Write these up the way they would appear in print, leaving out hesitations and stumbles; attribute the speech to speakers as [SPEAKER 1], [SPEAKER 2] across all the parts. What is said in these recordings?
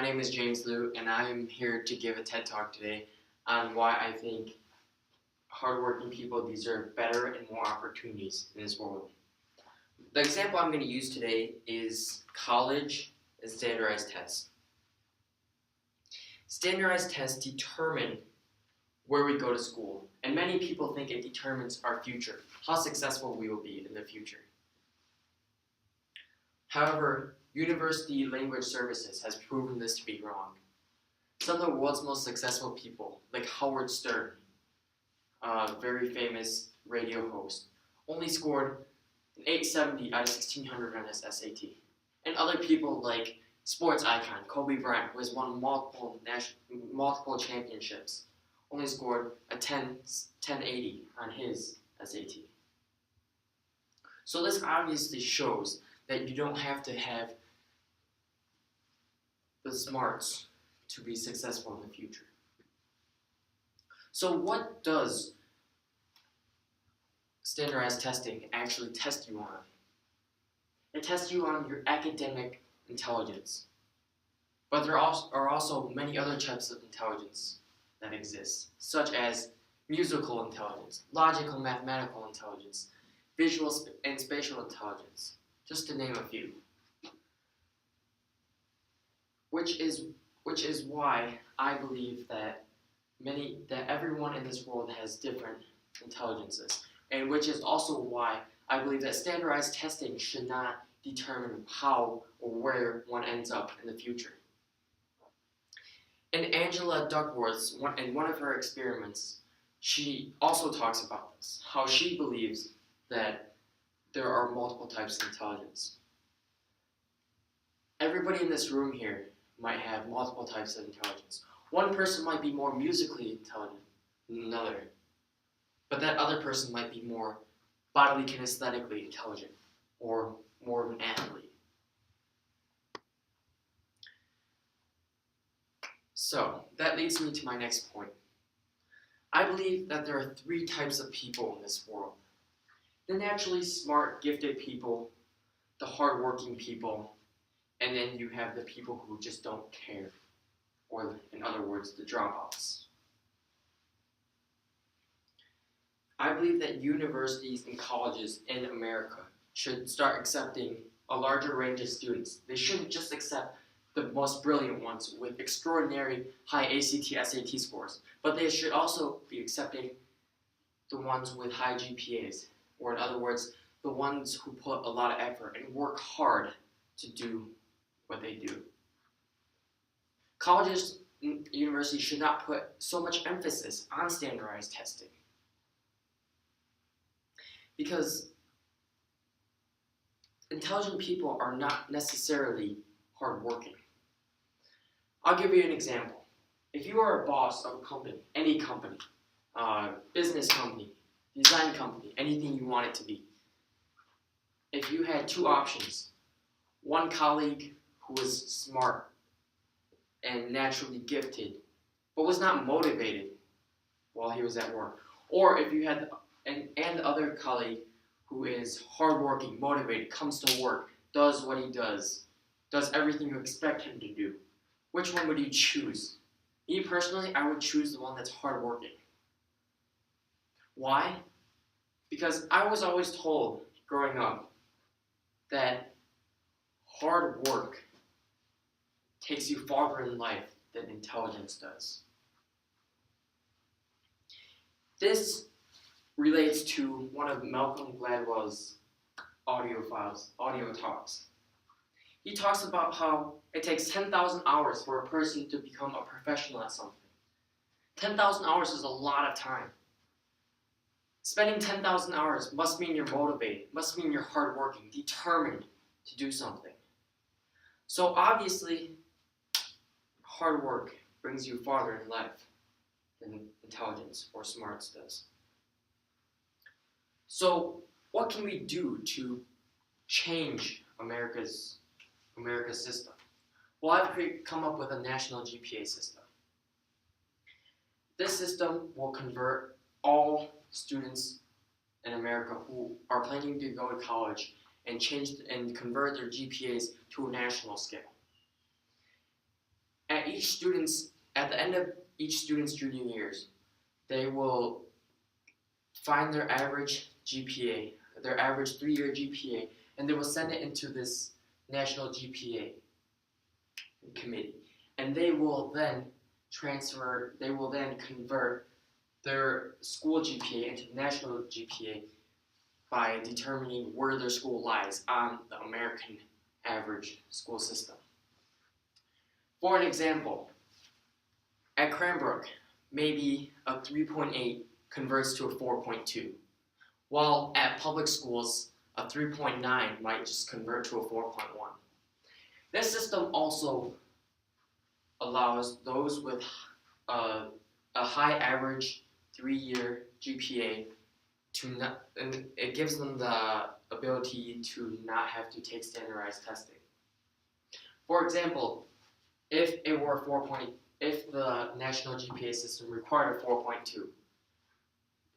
[SPEAKER 1] name is James Liu, and I am here to give a TED Talk today on why I think hardworking people deserve better and more opportunities in this world. The example I'm going to use today is college and standardized tests. Standardized tests determine where we go to school, and many people think it determines our future, how successful we will be in the future. However, University Language Services has proven this to be wrong. Some of the world's most successful people, like Howard Stern, a very famous radio host, only scored an 870 out of 1600 on his SAT. And other people like sports icon Kobe Bryant, who has won multiple championships, only scored a 1080 on his SAT. So this obviously shows that you don't have to have the smarts to be successful in the future. So what does standardized testing actually test you on? It tests you on your academic intelligence. But there are also many other types of intelligence that exist, such as musical intelligence, logical mathematical intelligence, visual and spatial intelligence, just to name a few. Which is why I believe that everyone in this world has different intelligences, and which is also why I believe that standardized testing should not determine how or where one ends up in the future. In Angela Duckworth's, in one of her experiments, she also talks about this, how she believes that there are multiple types of intelligence. Everybody in this room here might have multiple types of intelligence. One person might be more musically intelligent than another, but that other person might be more bodily kinesthetically intelligent, or more of an athlete. So, that leads me to my next point. I believe that there are three types of people in this world. The naturally smart, gifted people, the hardworking people, and then you have the people who just don't care, or in other words, the dropouts. I believe that universities and colleges in America should start accepting a larger range of students. They shouldn't just accept the most brilliant ones with extraordinary high ACT, SAT scores, but they should also be accepting the ones with high GPAs, or in other words, the ones who put a lot of effort and work hard to do what they do. Colleges and universities should not put so much emphasis on standardized testing, because intelligent people are not necessarily hardworking. I'll give you an example. If you are a boss of a company, any company, business company, design company, anything you want it to be, if you had two options, one colleague who was smart and naturally gifted, but was not motivated while he was at work, or if you had an other colleague who is hardworking, motivated, comes to work, does what he does everything you expect him to do, which one would you choose? Me personally, I would choose the one that's hardworking. Why? Because I was always told growing up that hard work takes you farther in life than intelligence does. This relates to one of Malcolm Gladwell's audio talks. He talks about how it takes 10,000 hours for a person to become a professional at something. 10,000 hours is a lot of time. Spending 10,000 hours must mean you're motivated, must mean you're hardworking, determined to do something. So obviously, hard work brings you farther in life than intelligence or smarts does. So what can we do to change America's system? Well, I've come up with a national GPA system. This system will convert all students in America who are planning to go to college and convert their GPAs to a national scale. At the end of each student's junior years, they will find their average GPA, their average 3-year GPA, and they will send it into this national GPA committee. And they will then convert their school GPA into national GPA by determining where their school lies on the American average school system. For an example, at Cranbrook, maybe a 3.8 converts to a 4.2, while at public schools, a 3.9 might just convert to a 4.1. This system also allows those with a high average 3-year GPA and it gives them the ability to not have to take standardized testing. For example, if the national GPA system required a 4.2,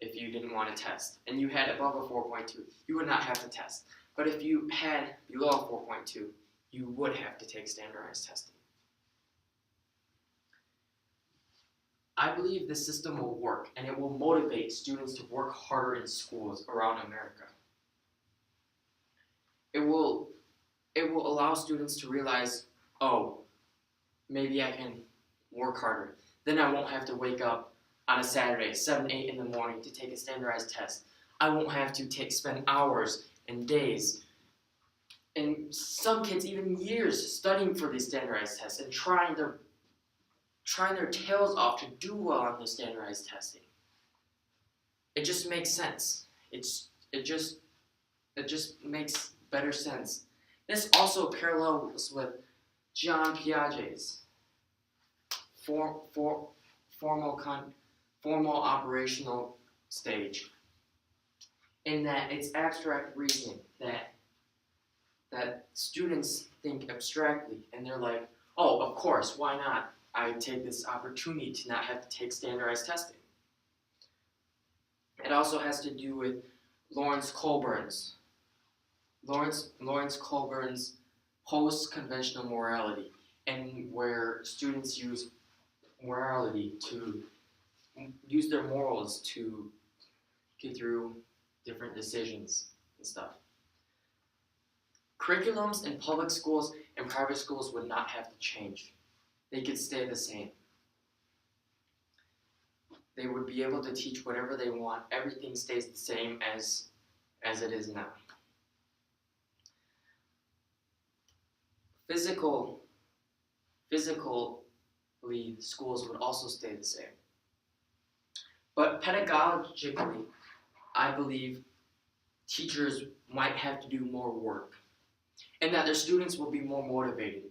[SPEAKER 1] if you didn't want to test, and you had above a 4.2, you would not have to test. But if you had below a 4.2, you would have to take standardized testing. I believe this system will work, and it will motivate students to work harder in schools around America. It will allow students to realize, oh, maybe I can work harder. Then I won't have to wake up on a Saturday, 7, 8 in the morning to take a standardized test. I won't have to spend hours and days, and some kids even years studying for these standardized tests and trying their tails off to do well on the standardized testing. It just makes sense. It just makes better sense. This also parallels with John Piaget's formal operational stage, in that it's abstract reasoning, that students think abstractly, and they're like, oh, of course, why not? I take this opportunity to not have to take standardized testing. It also has to do with Lawrence Colburn's post-conventional morality, and where students use their morals to get through different decisions and stuff. Curriculums in public schools and private schools would not have to change. They could stay the same. They would be able to teach whatever they want. Everything stays the same as it is now. Physically, schools would also stay the same. But pedagogically, I believe teachers might have to do more work, and that their students will be more motivated.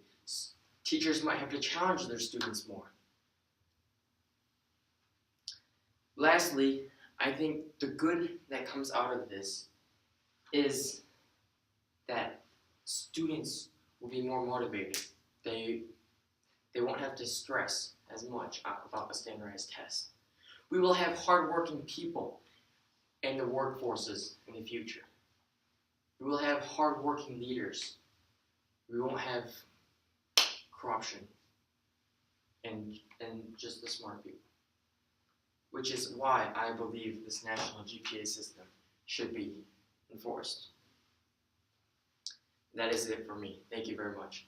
[SPEAKER 1] Teachers might have to challenge their students more. Lastly, I think the good that comes out of this is that students will be more motivated. They won't have to stress as much about a standardized test. We will have hardworking people in the workforces in the future. We will have hardworking leaders. We won't have corruption and just the smart people, which is why I believe this national GPA system should be enforced. That is it for me. Thank you very much.